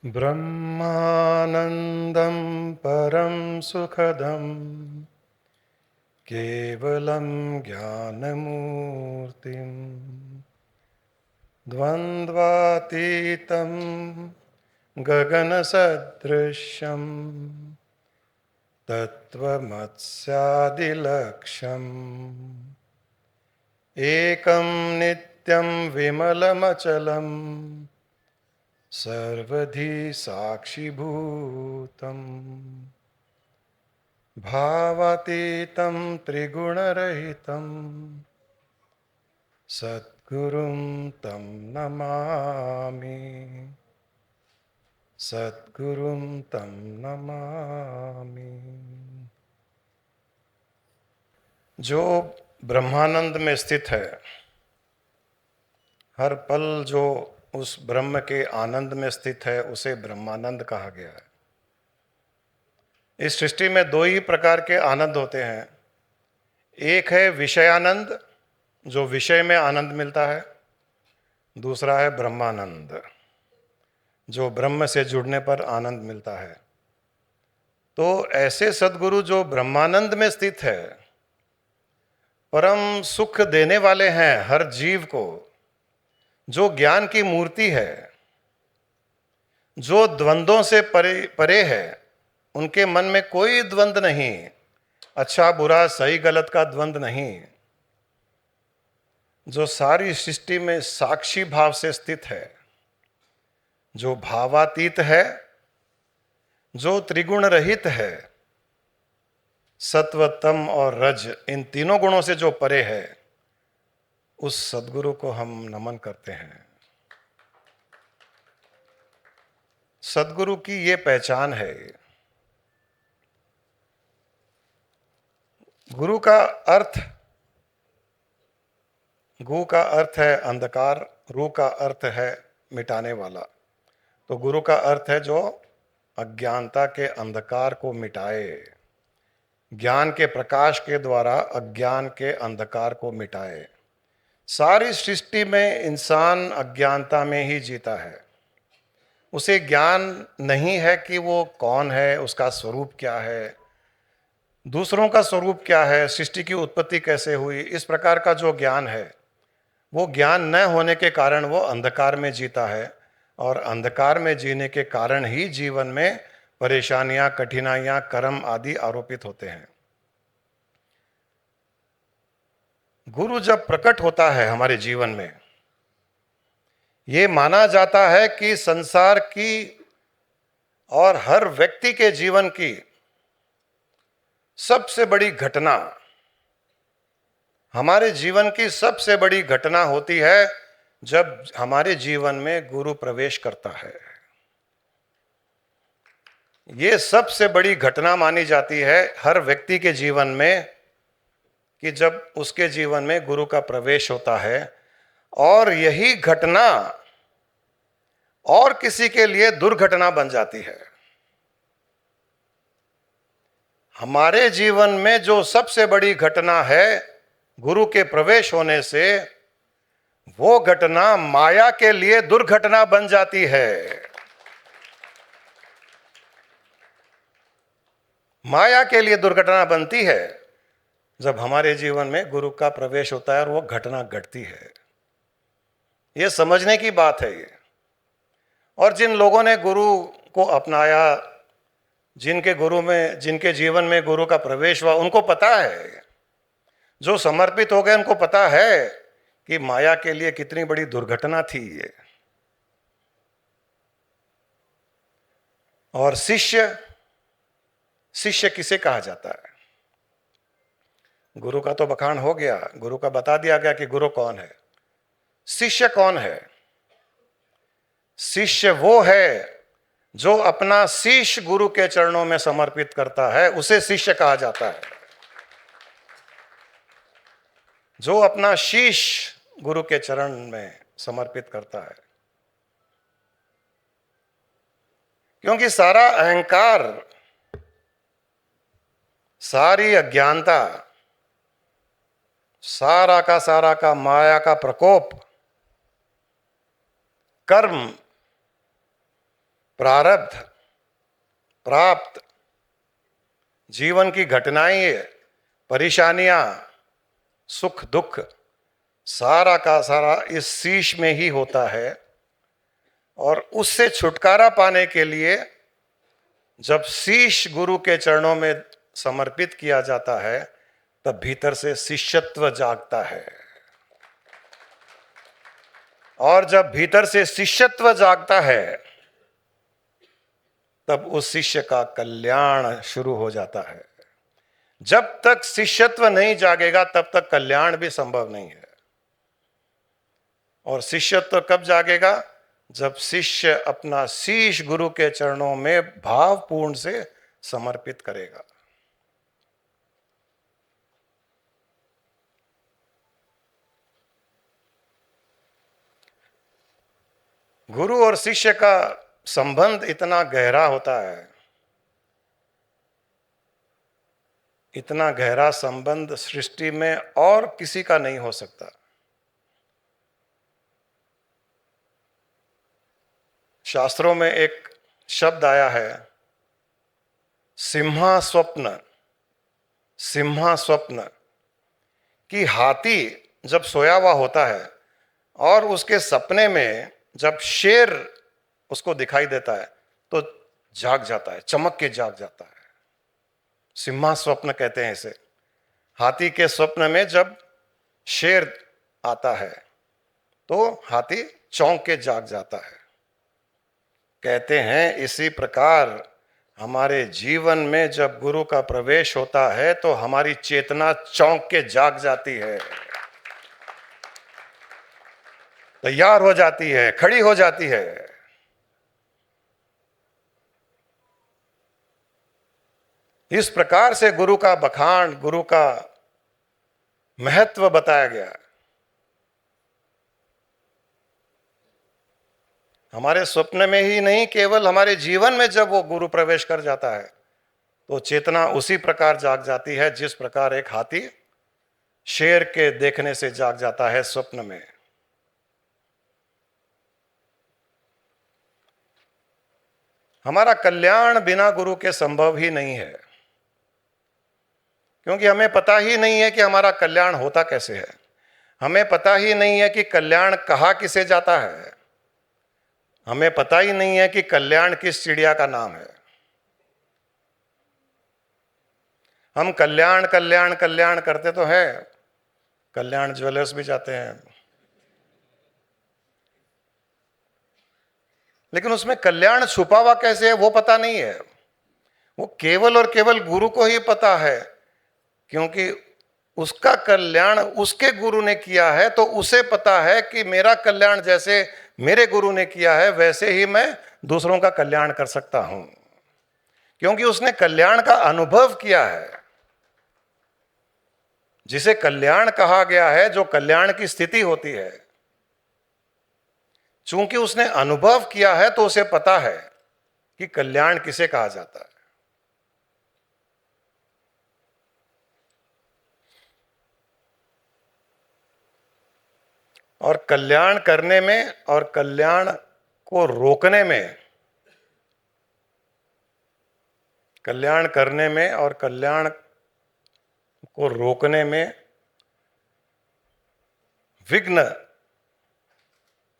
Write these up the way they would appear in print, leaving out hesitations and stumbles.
ब्रह्मानन्दं परं सुखदं केवलं ज्ञानमूर्तिं द्वन्द्वातीतं गगनसदृशं तत्त्वमस्यादिलक्ष्यम् एकं नित्यं विमलमचलं सर्वधी साक्षिभूतम् भावातीतं त्रिगुणरहितं सद्गुरुं तं नमामि। सद्गुरुं तं नमामि। जो ब्रह्मानंद में स्थित है, हर पल जो उस ब्रह्म के आनंद में स्थित है उसे ब्रह्मानंद कहा गया है। इस सृष्टि में दो ही प्रकार के आनंद होते हैं। एक है विषयानंद, जो विषय में आनंद मिलता है। दूसरा है ब्रह्मानंद, जो ब्रह्म से जुड़ने पर आनंद मिलता है। तो ऐसे सद्गुरु जो ब्रह्मानंद में स्थित है, परम सुख देने वाले हैं हर जीव को, जो ज्ञान की मूर्ति है, जो द्वंद्वों से परे परे है, उनके मन में कोई द्वंद्व नहीं, अच्छा बुरा सही गलत का द्वंद्व नहीं, जो सारी सृष्टि में साक्षी भाव से स्थित है, जो भावातीत है, जो त्रिगुण रहित है, सत्व तम और रज इन तीनों गुणों से जो परे है, उस सद्गुरु को हम नमन करते हैं। सद्गुरु की ये पहचान है। गुरु का अर्थ, गु का अर्थ है अंधकार, रू का अर्थ है मिटाने वाला। तो गुरु का अर्थ है जो अज्ञानता के अंधकार को मिटाए, ज्ञान के प्रकाश के द्वारा अज्ञान के अंधकार को मिटाए। सारी सृष्टि में इंसान अज्ञानता में ही जीता है। उसे ज्ञान नहीं है कि वो कौन है, उसका स्वरूप क्या है, दूसरों का स्वरूप क्या है, सृष्टि की उत्पत्ति कैसे हुई। इस प्रकार का जो ज्ञान है, वो ज्ञान न होने के कारण वो अंधकार में जीता है, और अंधकार में जीने के कारण ही जीवन में परेशानियां, कठिनाइयां, कर्म आदि आरोपित होते हैं। गुरु जब प्रकट होता है हमारे जीवन में, ये माना जाता है कि संसार की और हर व्यक्ति के जीवन की सबसे बड़ी घटना, हमारे जीवन की सबसे बड़ी घटना होती है जब हमारे जीवन में गुरु प्रवेश करता है। ये सबसे बड़ी घटना मानी जाती है हर व्यक्ति के जीवन में कि जब उसके जीवन में गुरु का प्रवेश होता है, और यही घटना और किसी के लिए दुर्घटना बन जाती है। हमारे जीवन में जो सबसे बड़ी घटना है गुरु के प्रवेश होने से, वो घटना माया के लिए दुर्घटना बन जाती है। माया के लिए दुर्घटना बनती है जब हमारे जीवन में गुरु का प्रवेश होता है और वो घटना घटती है। ये समझने की बात है ये। और जिन लोगों ने गुरु को अपनाया, जिनके जीवन में गुरु का प्रवेश हुआ, उनको पता है, जो समर्पित हो गए उनको पता है कि माया के लिए कितनी बड़ी दुर्घटना थी ये। और शिष्य किसे कहा जाता है? गुरु का तो बखान हो गया, गुरु का बता दिया गया कि गुरु कौन है। शिष्य कौन है? शिष्य वो है जो अपना शीश गुरु के चरणों में समर्पित करता है, उसे शिष्य कहा जाता है। जो अपना शीश गुरु के चरण में समर्पित करता है, क्योंकि सारा अहंकार, सारी अज्ञानता, सारा का माया का प्रकोप, कर्म, प्रारब्ध, प्राप्त, जीवन की घटनाएं, परेशानियां, सुख दुख, सारा का सारा इस शीश में ही होता है। और उससे छुटकारा पाने के लिए जब शीश गुरु के चरणों में समर्पित किया जाता है, तब भीतर से शिष्यत्व जागता है। और जब भीतर से शिष्यत्व जागता है, तब उस शिष्य का कल्याण शुरू हो जाता है। जब तक शिष्यत्व नहीं जागेगा, तब तक कल्याण भी संभव नहीं है। और शिष्यत्व कब जागेगा? जब शिष्य अपना शीश गुरु के चरणों में भावपूर्ण से समर्पित करेगा। गुरु और शिष्य का संबंध इतना गहरा होता है, इतना गहरा संबंध सृष्टि में और किसी का नहीं हो सकता। शास्त्रों में एक शब्द आया है, सिम्हा स्वप्न। सिम्हा स्वप्न कि हाथी जब सोया हुआ होता है और उसके सपने में जब शेर उसको दिखाई देता है तो जाग जाता है, चमक के जाग जाता है। सिम्हा स्वप्न कहते हैं इसे। हाथी के स्वप्न में जब शेर आता है तो हाथी चौंक के जाग जाता है। कहते हैं इसी प्रकार हमारे जीवन में जब गुरु का प्रवेश होता है तो हमारी चेतना चौंक के जाग जाती है, तैयार हो जाती है, खड़ी हो जाती है। इस प्रकार से गुरु का बखान, गुरु का महत्व बताया गया। हमारे स्वप्न में ही नहीं, केवल हमारे जीवन में जब वो गुरु प्रवेश कर जाता है तो चेतना उसी प्रकार जाग जाती है जिस प्रकार एक हाथी शेर के देखने से जाग जाता है स्वप्न में। हमारा कल्याण बिना गुरु के संभव ही नहीं है, क्योंकि हमें पता ही नहीं है कि हमारा कल्याण होता कैसे है। हमें पता ही नहीं है कि कल्याण कहाँ किसे जाता है। हमें पता ही नहीं है कि कल्याण किस चिड़िया का नाम है। हम कल्याण कल्याण कल्याण करते तो है, कल्याण ज्वेलर्स भी जाते हैं, लेकिन उसमें कल्याण छुपा हुआ कैसे है वो पता नहीं है। वो केवल और केवल गुरु को ही पता है, क्योंकि उसका कल्याण उसके गुरु ने किया है, तो उसे पता है कि मेरा कल्याण जैसे मेरे गुरु ने किया है वैसे ही मैं दूसरों का कल्याण कर सकता हूं, क्योंकि उसने कल्याण का अनुभव किया है। जिसे कल्याण कहा गया है, जो कल्याण की स्थिति होती है, चूंकि उसने अनुभव किया है तो उसे पता है कि कल्याण किसे कहा जाता है। और कल्याण करने में और कल्याण को रोकने में, कल्याण करने में और कल्याण को रोकने में विघ्न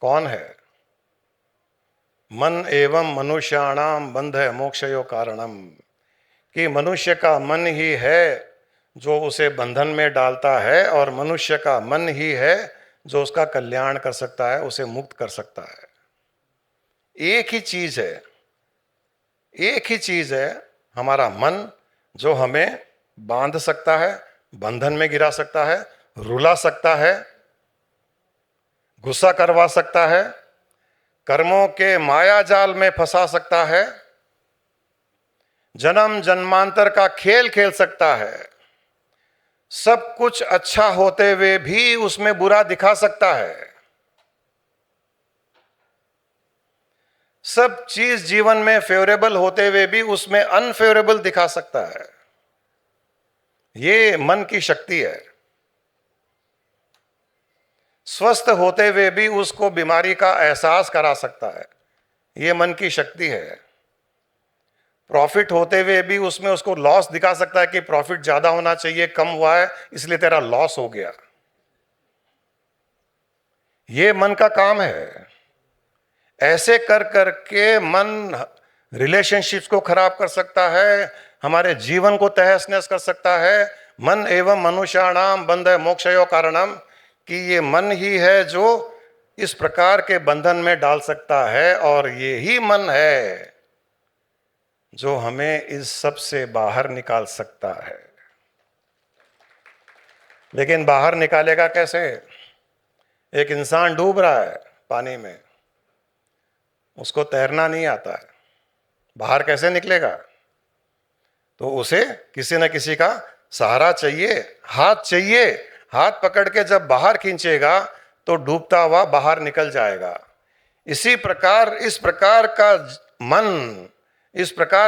कौन है? मन एवं मनुष्याणाम बंध मोक्षयो कारणम, कि मनुष्य का मन ही है जो उसे बंधन में डालता है, और मनुष्य का मन ही है जो उसका कल्याण कर सकता है, उसे मुक्त कर सकता है। एक ही चीज है, एक ही चीज है हमारा मन, जो हमें बांध सकता है, बंधन में गिरा सकता है, रुला सकता है, गुस्सा करवा सकता है, कर्मों के माया जाल में फंसा सकता है, जन्म जन्मांतर का खेल खेल सकता है, सब कुछ अच्छा होते हुए भी उसमें बुरा दिखा सकता है, सब चीज जीवन में फेवरेबल होते हुए भी उसमें अनफेवरेबल दिखा सकता है। ये मन की शक्ति है। स्वस्थ होते हुए भी उसको बीमारी का एहसास करा सकता है। ये मन की शक्ति है। प्रॉफिट होते हुए भी उसमें उसको लॉस दिखा सकता है कि प्रॉफिट ज्यादा होना चाहिए, कम हुआ है इसलिए तेरा लॉस हो गया। ये मन का काम है। ऐसे कर करके मन रिलेशनशिप्स को खराब कर सकता है, हमारे जीवन को तहस नहस कर सकता है। मन एवं मनुष्याणाम बंध मोक्षयो कारणम, कि ये मन ही है जो इस प्रकार के बंधन में डाल सकता है, और ये ही मन है जो हमें इस सब से बाहर निकाल सकता है। लेकिन बाहर निकालेगा कैसे? एक इंसान डूब रहा है पानी में, उसको तैरना नहीं आता है, बाहर कैसे निकलेगा? तो उसे किसी न किसी का सहारा चाहिए, हाथ चाहिए। हाथ पकड़ के जब बाहर खींचेगा तो डूबता हुआ बाहर निकल जाएगा। इसी प्रकार इस प्रकार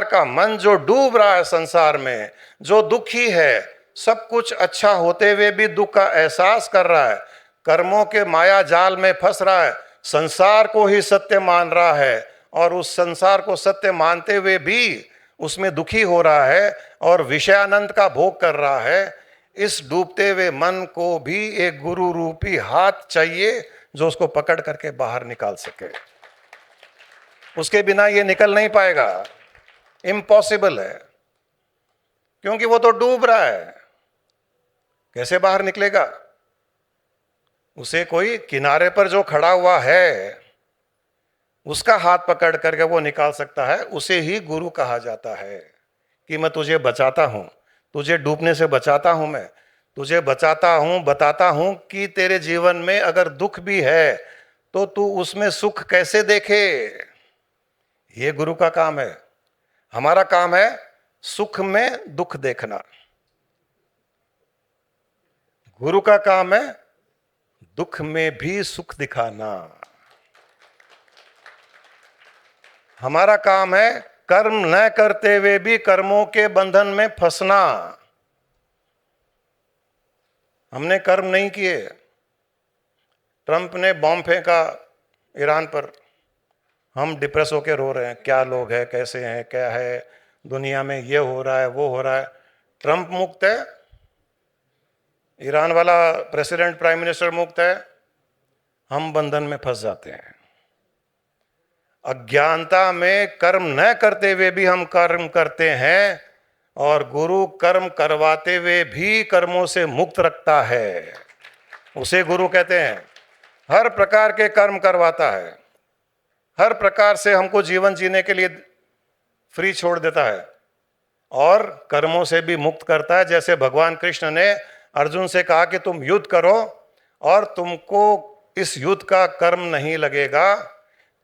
का मन जो डूब रहा है संसार में, जो दुखी है, सब कुछ अच्छा होते हुए भी दुख का एहसास कर रहा है, कर्मों के माया जाल में फंस रहा है, संसार को ही सत्य मान रहा है, और उस संसार को सत्य मानते हुए भी उसमें दुखी हो रहा है और विषयानंद का भोग कर रहा है। इस डूबते हुए मन को भी एक गुरु रूपी हाथ चाहिए जो उसको पकड़ करके बाहर निकाल सके। उसके बिना ये निकल नहीं पाएगा, इम्पॉसिबल है, क्योंकि वो तो डूब रहा है। कैसे बाहर निकलेगा? उसे कोई किनारे पर जो खड़ा हुआ है उसका हाथ पकड़ करके वो निकाल सकता है। उसे ही गुरु कहा जाता है कि मैं तुझे बचाता हूं, तुझे डूबने से बचाता हूं, मैं तुझे बचाता हूं, बताता हूं कि तेरे जीवन में अगर दुख भी है तो तू उसमें सुख कैसे देखे। ये गुरु का काम है। हमारा काम है सुख में दुख देखना, गुरु का काम है दुख में भी सुख दिखाना। हमारा काम है कर्म न करते हुए भी कर्मों के बंधन में फंसना। हमने कर्म नहीं किए, ट्रंप ने बॉम्ब फेंका ईरान पर, हम डिप्रेस होकर रो रहे हैं, क्या लोग हैं, कैसे हैं, क्या है दुनिया में, ये हो रहा है वो हो रहा है। ट्रंप मुक्त है, ईरान वाला प्रेसिडेंट प्राइम मिनिस्टर मुक्त है, हम बंधन में फंस जाते हैं। अज्ञानता में कर्म न करते हुए भी हम कर्म करते हैं, और गुरु कर्म करवाते हुए भी कर्मों से मुक्त रखता है, उसे गुरु कहते हैं। हर प्रकार के कर्म करवाता है, हर प्रकार से हमको जीवन जीने के लिए फ्री छोड़ देता है, और कर्मों से भी मुक्त करता है। जैसे भगवान कृष्ण ने अर्जुन से कहा कि तुम युद्ध करो, और तुमको इस युद्ध का कर्म नहीं लगेगा,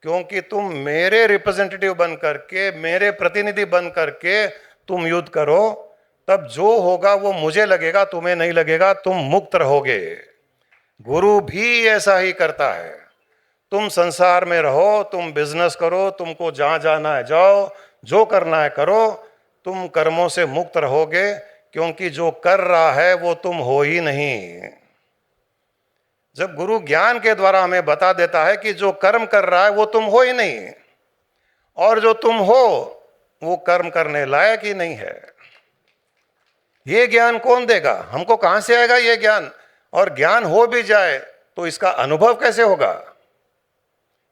क्योंकि तुम मेरे रिप्रेजेंटेटिव बन करके, मेरे प्रतिनिधि बन करके तुम युद्ध करो, तब जो होगा वो मुझे लगेगा, तुम्हें नहीं लगेगा, तुम मुक्त रहोगे। गुरु भी ऐसा ही करता है। तुम संसार में रहो, तुम बिजनेस करो, तुमको जहां जाना है जाओ, जो करना है करो, तुम कर्मों से मुक्त रहोगे, क्योंकि जो कर रहा है वो तुम हो ही नहीं। जब गुरु ज्ञान के द्वारा हमें बता देता है कि जो कर्म कर रहा है वो तुम हो ही नहीं, और जो तुम हो वो कर्म करने लायक ही नहीं है, ये ज्ञान कौन देगा? हमको कहां से आएगा ये ज्ञान? और ज्ञान हो भी जाए तो इसका अनुभव कैसे होगा?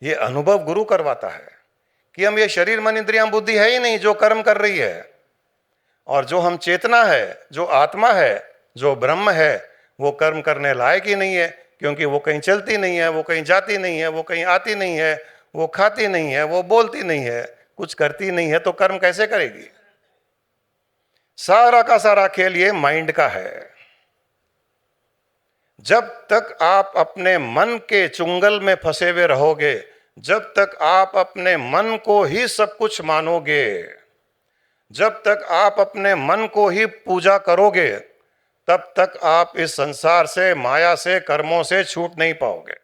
ये अनुभव गुरु करवाता है कि हम ये शरीर मन इंद्रियां बुद्धि है ही नहीं जो कर्म कर रही है, और जो हम चेतना है, जो आत्मा है, जो ब्रह्म है, वो कर्म करने लायक ही नहीं है, क्योंकि वो कहीं चलती नहीं है, वो कहीं जाती नहीं है, वो कहीं आती नहीं है, वो खाती नहीं है, वो बोलती नहीं है, कुछ करती नहीं है, तो कर्म कैसे करेगी? सारा का सारा खेल ये माइंड का है। जब तक आप अपने मन के चुंगल में फंसे हुए रहोगे, जब तक आप अपने मन को ही सब कुछ मानोगे, जब तक आप अपने मन को ही पूजा करोगे, तब तक आप इस संसार से, माया से, कर्मों से छूट नहीं पाओगे।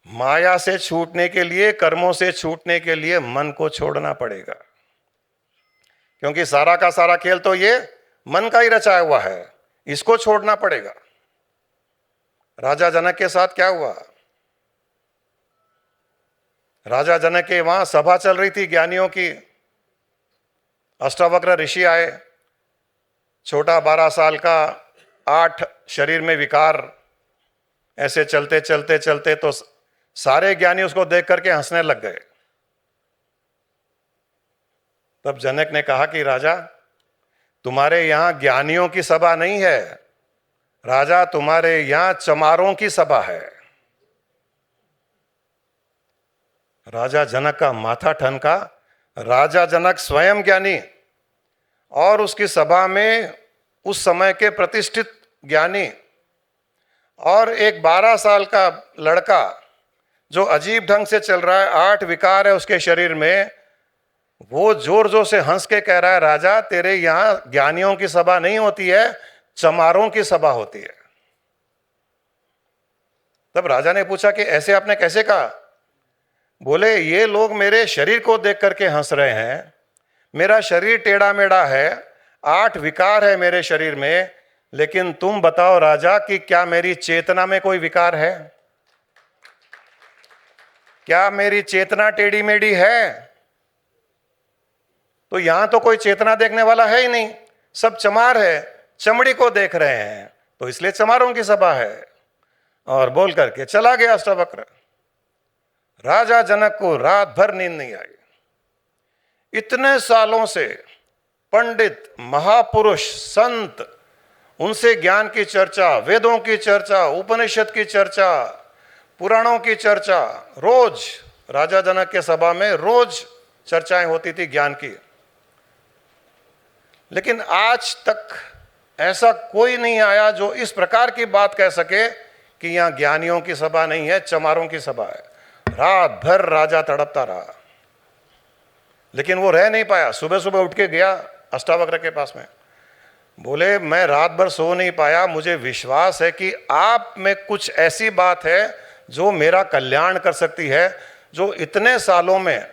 माया से छूटने के लिए, कर्मों से छूटने के लिए मन को छोड़ना पड़ेगा, क्योंकि सारा का सारा खेल तो ये मन का ही रचाया हुआ है, इसको छोड़ना पड़ेगा। राजा जनक के साथ क्या हुआ? राजा जनक के वहां सभा चल रही थी ज्ञानियों की। अष्टावक्र ऋषि आए, छोटा 12 साल का, 8 शरीर में विकार, ऐसे चलते चलते चलते तो सारे ज्ञानी उसको देख करके हंसने लग गए। तब जनक ने कहा कि राजा, तुम्हारे यहां ज्ञानियों की सभा नहीं है राजा, तुम्हारे यहां चमारों की सभा है। राजा जनक का माथा ठनका। राजा जनक स्वयं ज्ञानी और उसकी सभा में उस समय के प्रतिष्ठित ज्ञानी और एक 12 साल का लड़का जो अजीब ढंग से चल रहा है, 8 विकार है उसके शरीर में, वो जोर जोर से हंस के कह रहा है, राजा तेरे यहां ज्ञानियों की सभा नहीं होती है, चमारों की सभा होती है। तब राजा ने पूछा कि ऐसे आपने कैसे कहा? बोले, ये लोग मेरे शरीर को देख करके हंस रहे हैं, मेरा शरीर टेढ़ा मेढ़ा है, 8 विकार है मेरे शरीर में, लेकिन तुम बताओ राजा कि क्या मेरी चेतना में कोई विकार है? क्या मेरी चेतना टेढ़ी मेढ़ी है? तो यहां तो कोई चेतना देखने वाला है ही नहीं, सब चमार है, चमड़ी को देख रहे हैं, तो इसलिए चमारों की सभा है। और बोल करके चला गया अष्टावक्र। राजा जनक को रात भर नींद नहीं आई। इतने सालों से पंडित, महापुरुष, संत, उनसे ज्ञान की चर्चा, वेदों की चर्चा, उपनिषद की चर्चा, पुराणों की चर्चा, रोज राजा जनक के सभा में रोज चर्चाएं होती थी ज्ञान की। लेकिन आज तक ऐसा कोई नहीं आया जो इस प्रकार की बात कह सके कि यहां ज्ञानियों की सभा नहीं है, चमारों की सभा है। रात भर राजा तड़पता रहा, लेकिन वो रह नहीं पाया। सुबह सुबह उठ के गया अष्टावक्र के पास में, बोले, मैं रात भर सो नहीं पाया, मुझे विश्वास है कि आप में कुछ ऐसी बात है जो मेरा कल्याण कर सकती है, जो इतने सालों में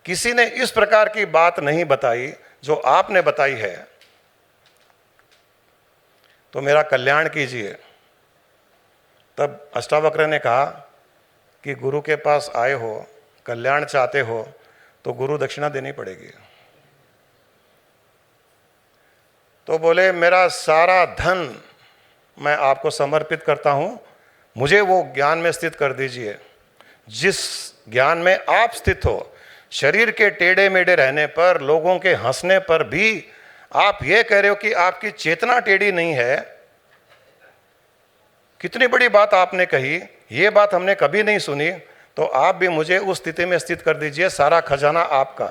किसी ने इस प्रकार की बात नहीं बताई जो आपने बताई है, तो मेरा कल्याण कीजिए। तब अष्टावक्र ने कहा कि गुरु के पास आए हो, कल्याण चाहते हो, तो गुरु दक्षिणा देनी पड़ेगी। तो बोले, मेरा सारा धन मैं आपको समर्पित करता हूं, मुझे वो ज्ञान में स्थित कर दीजिए जिस ज्ञान में आप स्थित हो। शरीर के टेढ़े मेढ़े रहने पर, लोगों के हंसने पर भी आप ये कह रहे हो कि आपकी चेतना टेढ़ी नहीं है। कितनी बड़ी बात आपने कही, ये बात हमने कभी नहीं सुनी, तो आप भी मुझे उस स्थिति में स्थित कर दीजिए, सारा खजाना आपका।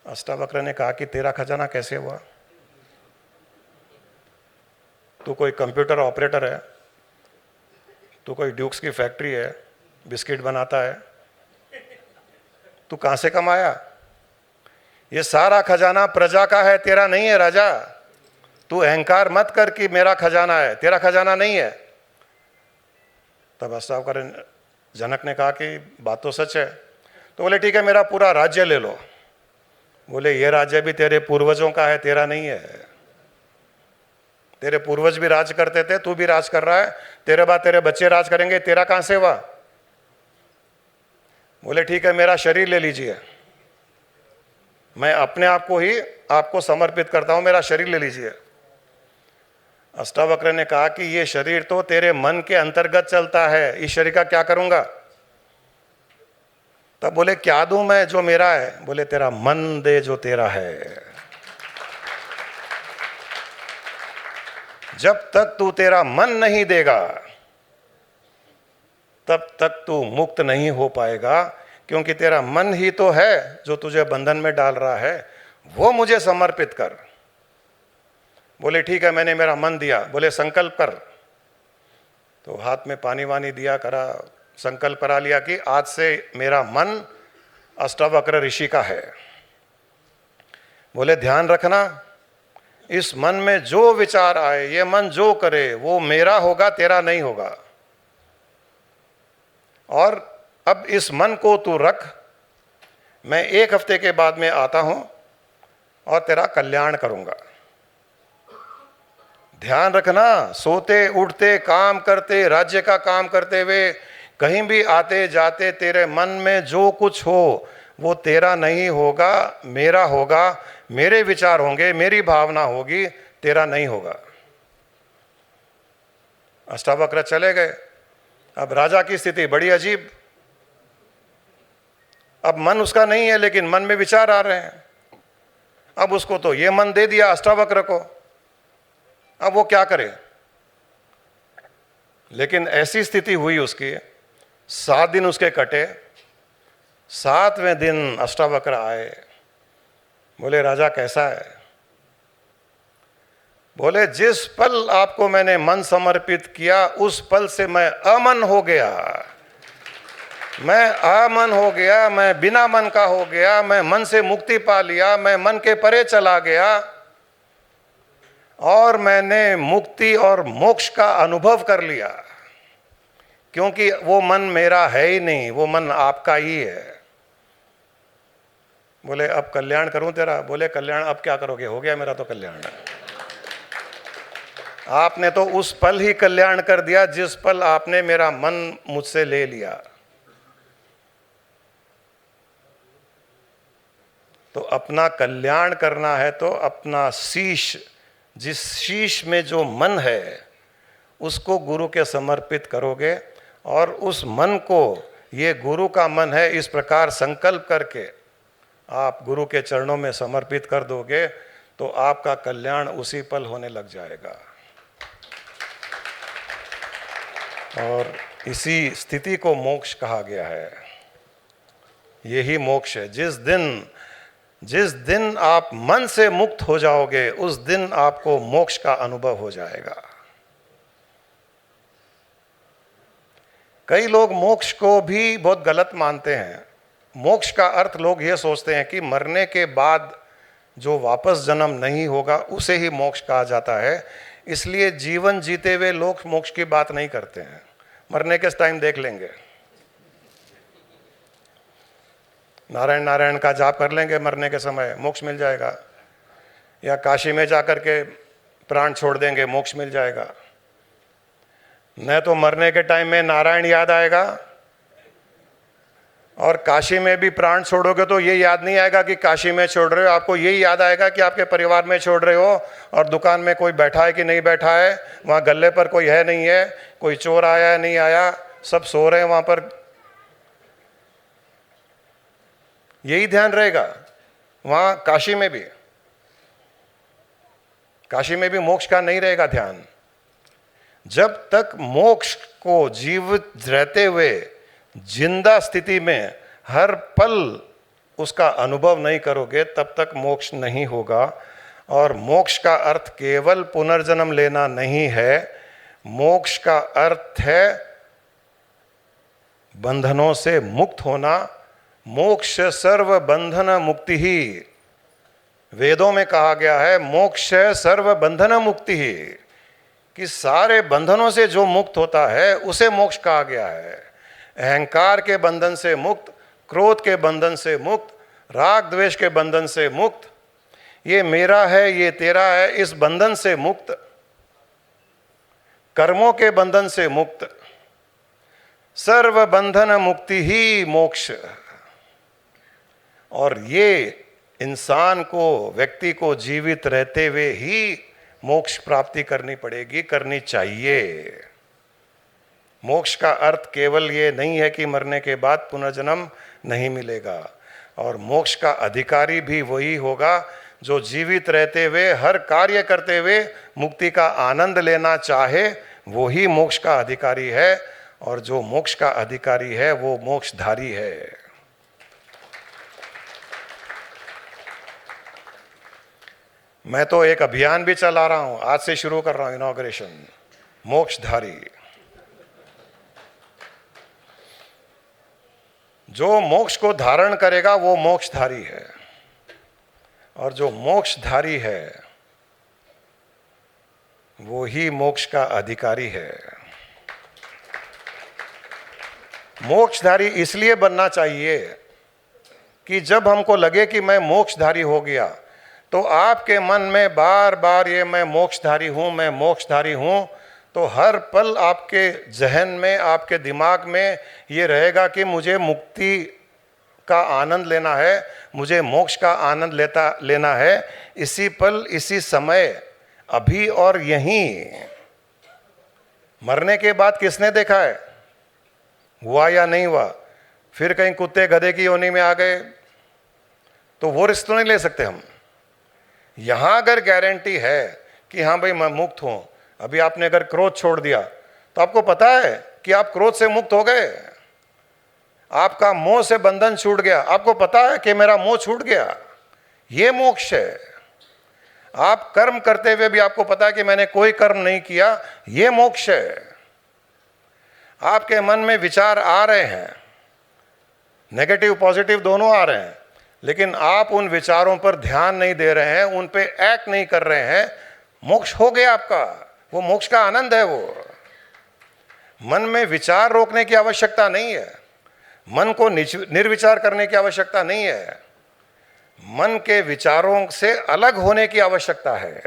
अष्टावक्र ने कहा कि तेरा खजाना कैसे हुआ? तू कोई कंप्यूटर ऑपरेटर है, तू कोई ड्यूक्स की फैक्ट्री है, बिस्किट बनाता है, तू कहां से कमाया? ये सारा खजाना प्रजा का है, तेरा नहीं है राजा। तू अहंकार मत कर कि मेरा खजाना है, तेरा खजाना नहीं है। तब अष्टावक्र जनक ने कहा कि बात तो सच है। तो बोले, ठीक है, मेरा पूरा राज्य ले लो। बोले, ये राज्य भी तेरे पूर्वजों का है, तेरा नहीं है। तेरे पूर्वज भी राज करते थे, तू भी राज कर रहा है, तेरे बाद तेरे बच्चे राज करेंगे, तेरा कहां से हुआ? बोले, ठीक है, मेरा शरीर ले लीजिए, मैं अपने आप को ही आपको समर्पित करता हूं, मेरा शरीर ले लीजिए। अष्टावक्र ने कहा कि ये शरीर तो तेरे मन के अंतर्गत चलता है, इस शरीर का क्या करूंगा? तब बोले, क्या दूं मैं जो मेरा है? बोले, तेरा मन दे जो तेरा है। जब तक तू तेरा मन नहीं देगा, तब तक तू मुक्त नहीं हो पाएगा, क्योंकि तेरा मन ही तो है जो तुझे बंधन में डाल रहा है। वो मुझे समर्पित कर। बोले, ठीक है, मैंने मेरा मन दिया। बोले, संकल्प कर। तो हाथ में पानी वानी दिया, करा, संकल्प करा लिया कि आज से मेरा मन अष्टावक्र ऋषि का है। बोले, ध्यान रखना, इस मन में जो विचार आए, ये मन जो करे, वो मेरा होगा, तेरा नहीं होगा। और अब इस मन को तू रख, मैं 1 हफ्ते के बाद में आता हूं और तेरा कल्याण करूंगा। ध्यान रखना, सोते उठते काम करते, राज्य का काम करते हुए कहीं भी आते जाते तेरे मन में जो कुछ हो वो तेरा नहीं होगा, मेरा होगा, मेरे विचार होंगे, मेरी भावना होगी, तेरा नहीं होगा। अष्टावक्र चले गए। अब राजा की स्थिति बड़ी अजीब। अब मन उसका नहीं है लेकिन मन में विचार आ रहे हैं। अब उसको तो ये मन दे दिया अष्टावक्र को, अब वो क्या करे। लेकिन ऐसी स्थिति हुई उसकी, 7 दिन उसके कटे। 7वें दिन अष्टावक्र आए, बोले राजा कैसा है? बोले जिस पल आपको मैंने मन समर्पित किया उस पल से मैं अमन हो गया, मैं अमन हो गया, मैं बिना मन का हो गया, मैं मन से मुक्ति पा लिया, मैं मन के परे चला गया और मैंने मुक्ति और मोक्ष का अनुभव कर लिया, क्योंकि वो मन मेरा है ही नहीं, वो मन आपका ही है। बोले अब कल्याण करूं तेरा? बोले कल्याण अब क्या करोगे, हो गया मेरा तो कल्याण। आपने तो उस पल ही कल्याण कर दिया जिस पल आपने मेरा मन मुझसे ले लिया। तो अपना कल्याण करना है तो अपना शीश, जिस शीश में जो मन है उसको गुरु के समर्पित करोगे और उस मन को ये गुरु का मन है इस प्रकार संकल्प करके आप गुरु के चरणों में समर्पित कर दोगे तो आपका कल्याण उसी पल होने लग जाएगा। और इसी स्थिति को मोक्ष कहा गया है। यही मोक्ष है। जिस दिन आप मन से मुक्त हो जाओगे उस दिन आपको मोक्ष का अनुभव हो जाएगा। कई लोग मोक्ष को भी बहुत गलत मानते हैं। मोक्ष का अर्थ लोग ये सोचते हैं कि मरने के बाद जो वापस जन्म नहीं होगा उसे ही मोक्ष कहा जाता है। इसलिए जीवन जीते हुए लोग मोक्ष की बात नहीं करते हैं, मरने के टाइम देख लेंगे, नारायण नारायण का जाप कर लेंगे, मरने के समय मोक्ष मिल जाएगा, या काशी में जाकर के प्राण छोड़ देंगे, मोक्ष मिल जाएगा। न तो मरने के टाइम में नारायण याद आएगा और काशी में भी प्राण छोड़ोगे तो ये याद नहीं आएगा कि काशी में छोड़ रहे हो, आपको यही याद आएगा कि आपके परिवार में छोड़ रहे हो और दुकान में कोई बैठा है कि नहीं बैठा है, वहाँ गल्ले पर कोई है नहीं है, कोई चोर आया है नहीं आया, सब सो रहे हैं वहाँ पर, यही ध्यान रहेगा। वहाँ काशी में भी मोक्ष का नहीं रहेगा ध्यान। जब तक मोक्ष को जीवित रहते हुए जिंदा स्थिति में हर पल उसका अनुभव नहीं करोगे तब तक मोक्ष नहीं होगा। और मोक्ष का अर्थ केवल पुनर्जन्म लेना नहीं है, मोक्ष का अर्थ है बंधनों से मुक्त होना। मोक्ष सर्व बंधन मुक्ति ही, वेदों में कहा गया है मोक्ष सर्व बंधन मुक्ति ही, कि सारे बंधनों से जो मुक्त होता है उसे मोक्ष कहा गया है। अहंकार के बंधन से मुक्त, क्रोध के बंधन से मुक्त, राग द्वेष के बंधन से मुक्त, ये मेरा है ये तेरा है इस बंधन से मुक्त, कर्मों के बंधन से मुक्त, सर्व बंधन मुक्ति ही मोक्ष। और ये इंसान को, व्यक्ति को जीवित रहते हुए ही मोक्ष प्राप्ति करनी पड़ेगी, करनी चाहिए। मोक्ष का अर्थ केवल ये नहीं है कि मरने के बाद पुनर्जन्म नहीं मिलेगा। और मोक्ष का अधिकारी भी वही होगा जो जीवित रहते हुए हर कार्य करते हुए मुक्ति का आनंद लेना चाहे, वो ही मोक्ष का अधिकारी है। और जो मोक्ष का अधिकारी है वो मोक्षधारी है। मैं तो एक अभियान भी चला रहा हूं, आज से शुरू कर रहा हूं, इनॉग्रेशन, मोक्षधारी। जो मोक्ष को धारण करेगा वो मोक्षधारी है, और जो मोक्षधारी है वो ही मोक्ष का अधिकारी है। मोक्षधारी इसलिए बनना चाहिए कि जब हमको लगे कि मैं मोक्षधारी हो गया तो आपके मन में बार बार ये मैं मोक्षधारी हूं, मैं मोक्षधारी हूं, तो हर पल आपके जहन में, आपके दिमाग में ये रहेगा कि मुझे मुक्ति का आनंद लेना है, मुझे मोक्ष का आनंद लेना है, इसी पल, इसी समय, अभी और यहीं। मरने के बाद किसने देखा है, हुआ या नहीं हुआ? फिर कहीं कुत्ते गधे की योनि में आ गए तो वो रिस्क तो नहीं ले सकते हम। यहां अगर गारंटी है कि हाँ भाई मैं मुक्त हूं, अभी आपने अगर क्रोध छोड़ दिया तो आपको पता है कि आप क्रोध से मुक्त हो गए, आपका मोह से बंधन छूट गया, आपको पता है कि मेरा मोह छूट गया, ये मोक्ष है। आप कर्म करते हुए भी आपको पता है कि मैंने कोई कर्म नहीं किया, ये मोक्ष है। आपके मन में विचार आ रहे हैं, नेगेटिव पॉजिटिव दोनों आ रहे हैं, लेकिन आप उन विचारों पर ध्यान नहीं दे रहे हैं, उन पे एक्ट नहीं कर रहे हैं, मोक्ष हो गया आपका। वो मोक्ष का आनंद है। वो मन में विचार रोकने की आवश्यकता नहीं है, मन को निर्विचार करने की आवश्यकता नहीं है, मन के विचारों से अलग होने की आवश्यकता है।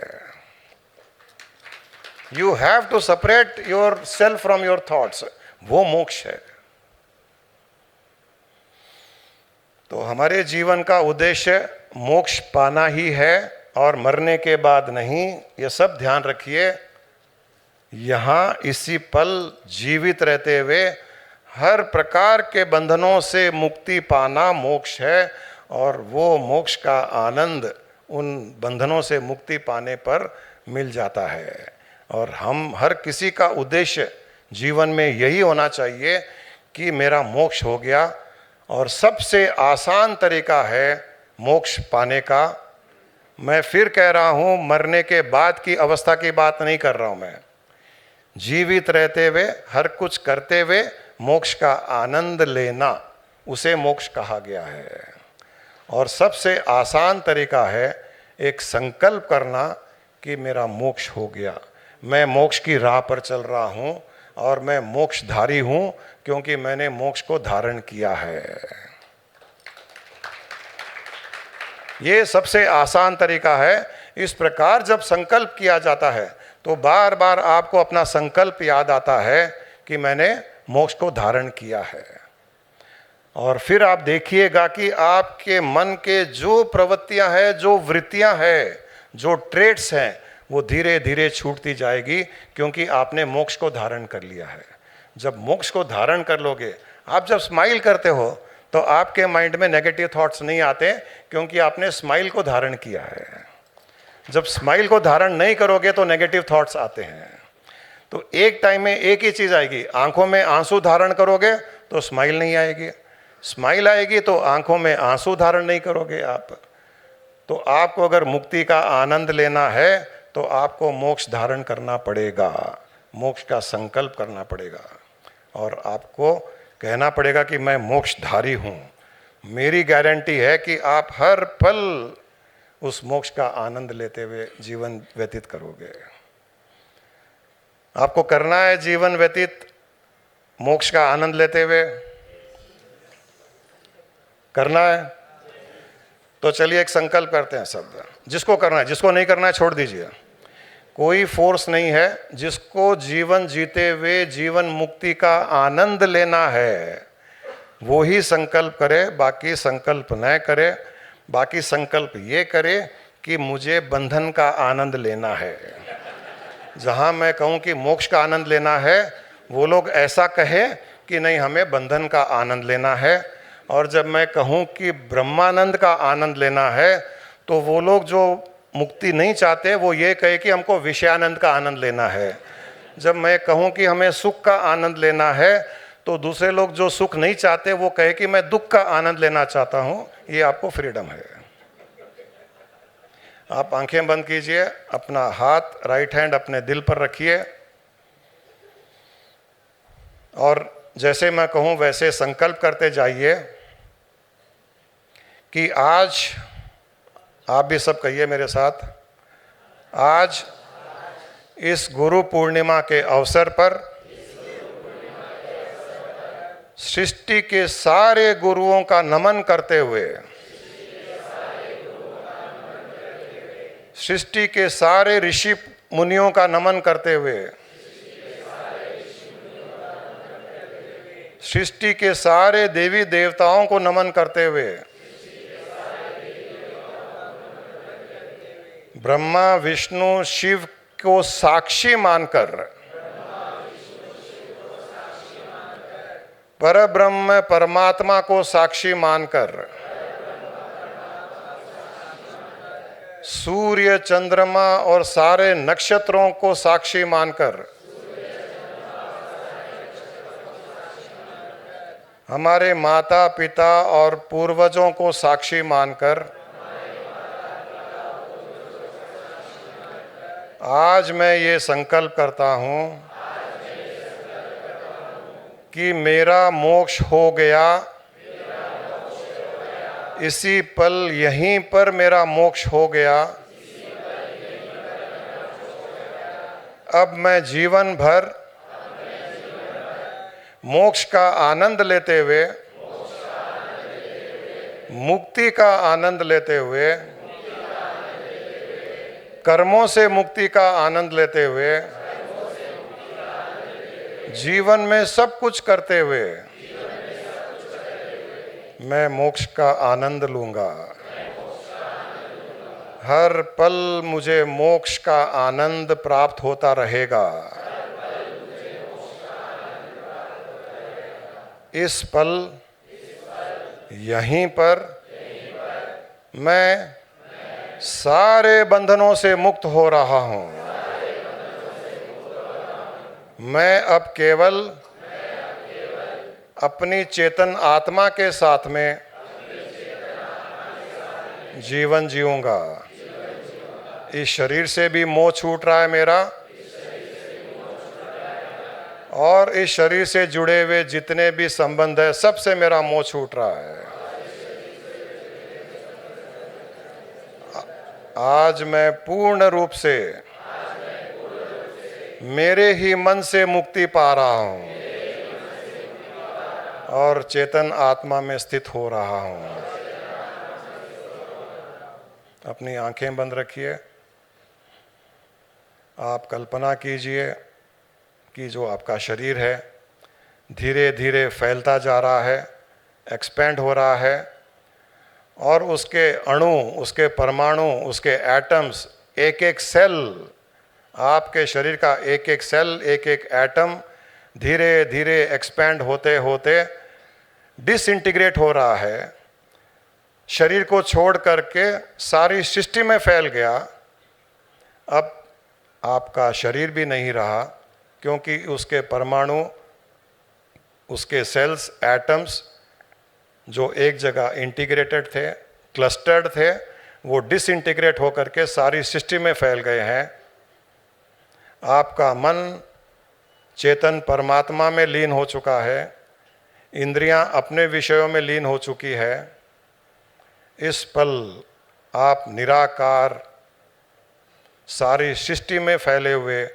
You have to separate yourself from your thoughts, वो मोक्ष है। तो हमारे जीवन का उद्देश्य मोक्ष पाना ही है और मरने के बाद नहीं, ये सब ध्यान रखिए। यहां इसी पल जीवित रहते हुए हर प्रकार के बंधनों से मुक्ति पाना मोक्ष है, और वो मोक्ष का आनंद उन बंधनों से मुक्ति पाने पर मिल जाता है। और हम हर किसी का उद्देश्य जीवन में यही होना चाहिए कि मेरा मोक्ष हो गया। और सबसे आसान तरीका है मोक्ष पाने का। मैं फिर कह रहा हूँ, मरने के बाद की अवस्था की बात नहीं कर रहा हूँ मैं, जीवित रहते हुए हर कुछ करते हुए मोक्ष का आनंद लेना, उसे मोक्ष कहा गया है। और सबसे आसान तरीका है एक संकल्प करना कि मेरा मोक्ष हो गया, मैं मोक्ष की राह पर चल रहा हूँ और मैं मोक्षधारी हूँ, क्योंकि मैंने मोक्ष को धारण किया है। ये सबसे आसान तरीका है। इस प्रकार जब संकल्प किया जाता है तो बार बार आपको अपना संकल्प याद आता है कि मैंने मोक्ष को धारण किया है। और फिर आप देखिएगा कि आपके मन के जो प्रवृत्तियां हैं, जो वृत्तियां हैं, जो ट्रेड्स हैं, वो धीरे धीरे छूटती जाएगी, क्योंकि आपने मोक्ष को धारण कर लिया है। जब मोक्ष को धारण कर लोगे, आप जब स्माइल करते हो तो आपके माइंड में नेगेटिव थॉट्स नहीं आते, क्योंकि आपने स्माइल को धारण किया है। जब स्माइल को धारण नहीं करोगे तो नेगेटिव थॉट्स आते हैं। तो एक टाइम में एक ही चीज़ आएगी, आंखों में आंसू धारण करोगे तो स्माइल नहीं आएगी, स्माइल आएगी तो आंखों में आंसू धारण नहीं करोगे आप। तो आपको अगर मुक्ति का आनंद लेना है तो आपको मोक्ष धारण करना पड़ेगा, मोक्ष का संकल्प करना पड़ेगा, और आपको कहना पड़ेगा कि मैं मोक्षधारी हूँ। मेरी गारंटी है कि आप हर पल उस मोक्ष का आनंद लेते हुए जीवन व्यतीत करोगे। आपको करना है जीवन व्यतीत मोक्ष का आनंद लेते हुए, करना है तो चलिए एक संकल्प करते हैं सब। जिसको करना है, जिसको नहीं करना है छोड़ दीजिए। कोई फोर्स नहीं है। जिसको जीवन जीते हुए जीवन मुक्ति का आनंद लेना है वो ही संकल्प करे, बाकी संकल्प न करे। बाकी संकल्प ये करे कि मुझे बंधन का आनंद लेना है। जहाँ मैं कहूँ कि मोक्ष का आनंद लेना है, वो लोग ऐसा कहें कि नहीं हमें बंधन का आनंद लेना है। और जब मैं कहूँ कि ब्रह्मानंद का आनंद लेना है, तो वो लोग जो मुक्ति नहीं चाहते वो ये कहे कि हमको विषयानंद का आनंद लेना है। जब मैं कहूँ कि हमें सुख का आनंद लेना है, तो दूसरे लोग जो सुख नहीं चाहते वो कहे कि मैं दुख का आनंद लेना चाहता हूँ। ये आपको फ्रीडम है। आप आंखें बंद कीजिए, अपना हाथ राइट हैंड अपने दिल पर रखिए, और जैसे मैं कहूँ वैसे संकल्प करते जाइए कि आज, आप भी सब कहिए मेरे साथ, आज इस गुरु पूर्णिमा के अवसर पर सृष्टि के सारे गुरुओं का नमन करते हुए, सृष्टि के सारे ऋषि मुनियों का नमन करते हुए, सृष्टि के सारे देवी देवताओं को नमन करते हुए, ब्रह्मा विष्णु शिव को साक्षी मानकर, परब्रह्म परमात्मा को साक्षी मानकर, सूर्य चंद्रमा और सारे नक्षत्रों को साक्षी मानकर, हमारे माता पिता और पूर्वजों को साक्षी मानकर, आज मैं ये संकल्प करता हूँ कि मेरा मोक्ष हो गया, इसी पल यहीं पर मेरा मोक्ष हो गया। अब मैं जीवन भर मोक्ष का आनंद लेते हुए, मुक्ति का आनंद लेते हुए, कर्मों से मुक्ति का आनंद लेते हुए, जीवन में सब कुछ करते हुए मैं मोक्ष का आनंद लूंगा। हर पल मुझे मोक्ष का आनंद प्राप्त होता रहेगा। इस पल यहीं पर मैं सारे बंधनों से मुक्त हो रहा हूं। मैं अब केवल अपनी चेतन आत्मा के साथ में जीवन जीऊंगा। इस शरीर से भी मोह छूट रहा है मेरा, और इस शरीर से जुड़े हुए जितने भी संबंध है सबसे मेरा मोह छूट रहा है। आज मैं पूर्ण रूप से मेरे ही मन से मुक्ति पा रहा हूं और चेतन आत्मा में स्थित हो रहा हूं। अपनी आंखें बंद रखिए। आप कल्पना कीजिए कि जो आपका शरीर है धीरे धीरे फैलता जा रहा है, एक्सपेंड हो रहा है, और उसके अणु, उसके परमाणु, उसके एटम्स, एक एक सेल, आपके शरीर का एक एक सेल, एक एक एटम धीरे धीरे एक्सपेंड होते होते डिसइंटीग्रेट हो रहा है, शरीर को छोड़ करके सारी सृष्टि में फैल गया। अब आपका शरीर भी नहीं रहा, क्योंकि उसके परमाणु, उसके सेल्स, एटम्स जो एक जगह इंटीग्रेटेड थे, क्लस्टर्ड थे, वो डिसइंटीग्रेट होकर के सारी सृष्टि में फैल गए हैं। आपका मन चेतन परमात्मा में लीन हो चुका है, इंद्रियां अपने विषयों में लीन हो चुकी है। इस पल आप निराकार सारी सृष्टि में फैले हुए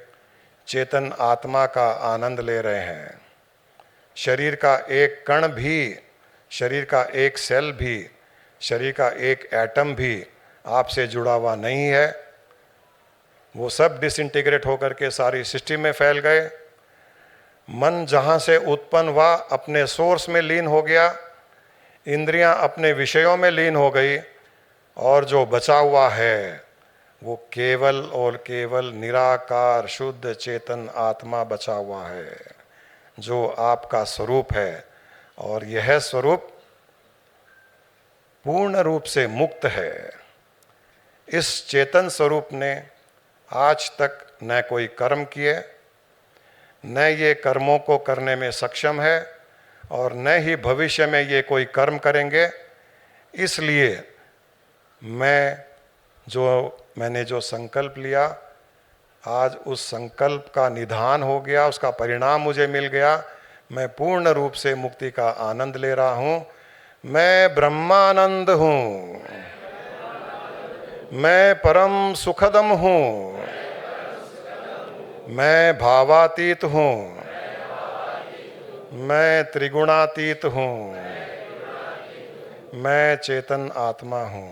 चेतन आत्मा का आनंद ले रहे हैं। शरीर का एक कण भी, शरीर का एक सेल भी, शरीर का एक एटम भी आपसे जुड़ा हुआ नहीं है। वो सब डिसइंटीग्रेट होकर के सारी सृष्टि में फैल गए। मन जहाँ से उत्पन्न हुआ अपने सोर्स में लीन हो गया, इंद्रियां अपने विषयों में लीन हो गई, और जो बचा हुआ है वो केवल और केवल निराकार शुद्ध चेतन आत्मा बचा हुआ है, जो आपका स्वरूप है। और यह स्वरूप पूर्ण रूप से मुक्त है। इस चेतन स्वरूप ने आज तक न कोई कर्म किए, न ये कर्मों को करने में सक्षम है, और न ही भविष्य में ये कोई कर्म करेंगे। इसलिए मैंने जो संकल्प लिया, आज उस संकल्प का निधान हो गया, उसका परिणाम मुझे मिल गया। मैं पूर्ण रूप से मुक्ति का आनंद ले रहा हूँ। मैं ब्रह्मानंद हूँ, मैं परम सुखदम हूँ, मैं भावातीत हूँ, मैं त्रिगुणातीत हूँ, मैं चेतन आत्मा हूँ,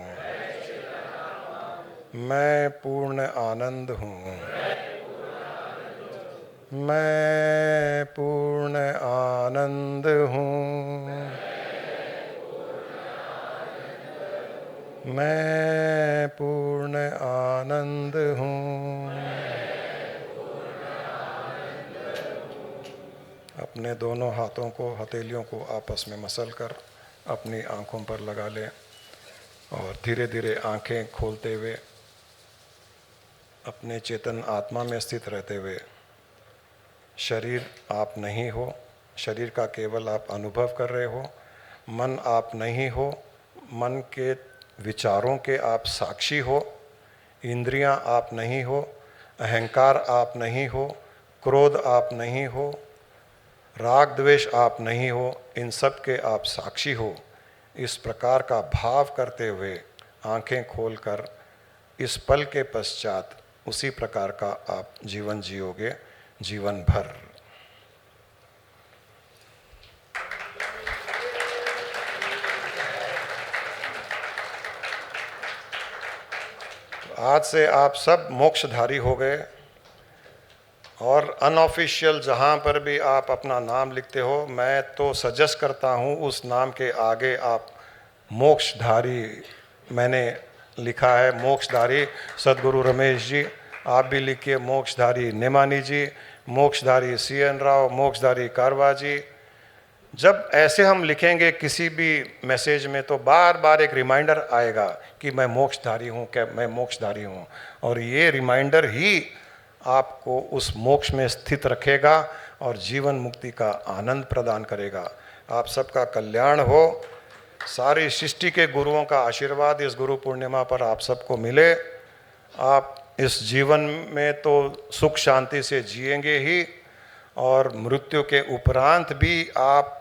मैं पूर्ण आनंद हूँ, मैं पूर्ण आनंद हूँ, मैं पूर्ण आनंद हूँ। अपने दोनों हाथों को, हथेलियों को आपस में मसल कर अपनी आंखों पर लगा लें और धीरे धीरे आंखें खोलते हुए अपने चेतन आत्मा में स्थित रहते हुए, शरीर आप नहीं हो, शरीर का केवल आप अनुभव कर रहे हो, मन आप नहीं हो, मन के विचारों के आप साक्षी हो, इंद्रियां आप नहीं हो, अहंकार आप नहीं हो, क्रोध आप नहीं हो, राग द्वेष आप नहीं हो, इन सब के आप साक्षी हो। इस प्रकार का भाव करते हुए आंखें खोलकर इस पल के पश्चात उसी प्रकार का आप जीवन जियोगे जीवन भर। आज से आप सब मोक्षधारी हो गए और अनऑफिशियल जहाँ पर भी आप अपना नाम लिखते हो, मैं तो सजेस्ट करता हूँ उस नाम के आगे आप मोक्षधारी मैंने लिखा है, मोक्षधारी सदगुरु रमेश जी, आप भी लिखिए मोक्षधारी नेमानी जी, मोक्षधारी CN राव, मोक्षधारी कारवा जी। जब ऐसे हम लिखेंगे किसी भी मैसेज में तो बार बार एक रिमाइंडर आएगा कि मैं मोक्षधारी हूँ, क्या मैं मोक्षधारी हूँ, और ये रिमाइंडर ही आपको उस मोक्ष में स्थित रखेगा और जीवन मुक्ति का आनंद प्रदान करेगा। आप सबका कल्याण हो, सारी सृष्टि के गुरुओं का आशीर्वाद इस गुरु पूर्णिमा पर आप सबको मिले। आप इस जीवन में तो सुख शांति से जिएंगे ही, और मृत्यु के उपरांत भी आप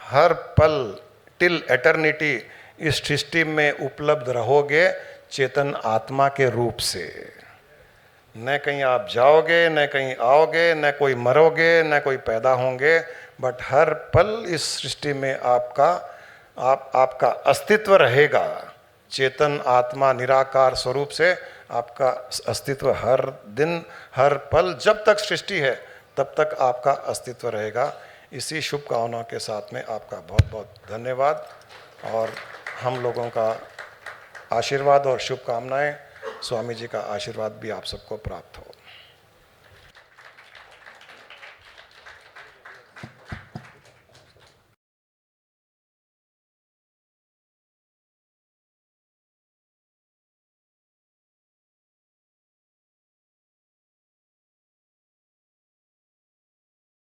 हर पल टिल एटर्निटी इस सृष्टि में उपलब्ध रहोगे चेतन आत्मा के रूप से। न कहीं आप जाओगे, न कहीं आओगे, न कोई मरोगे, न कोई पैदा होंगे, बट हर पल इस सृष्टि में आपका अस्तित्व रहेगा। चेतन आत्मा निराकार स्वरूप से आपका अस्तित्व हर दिन हर पल जब तक सृष्टि है तब तक आपका अस्तित्व रहेगा। इसी शुभकामनाओं के साथ में आपका बहुत बहुत धन्यवाद, और हम लोगों का आशीर्वाद और शुभकामनाएं, स्वामी जी का आशीर्वाद भी आप सबको प्राप्त हो।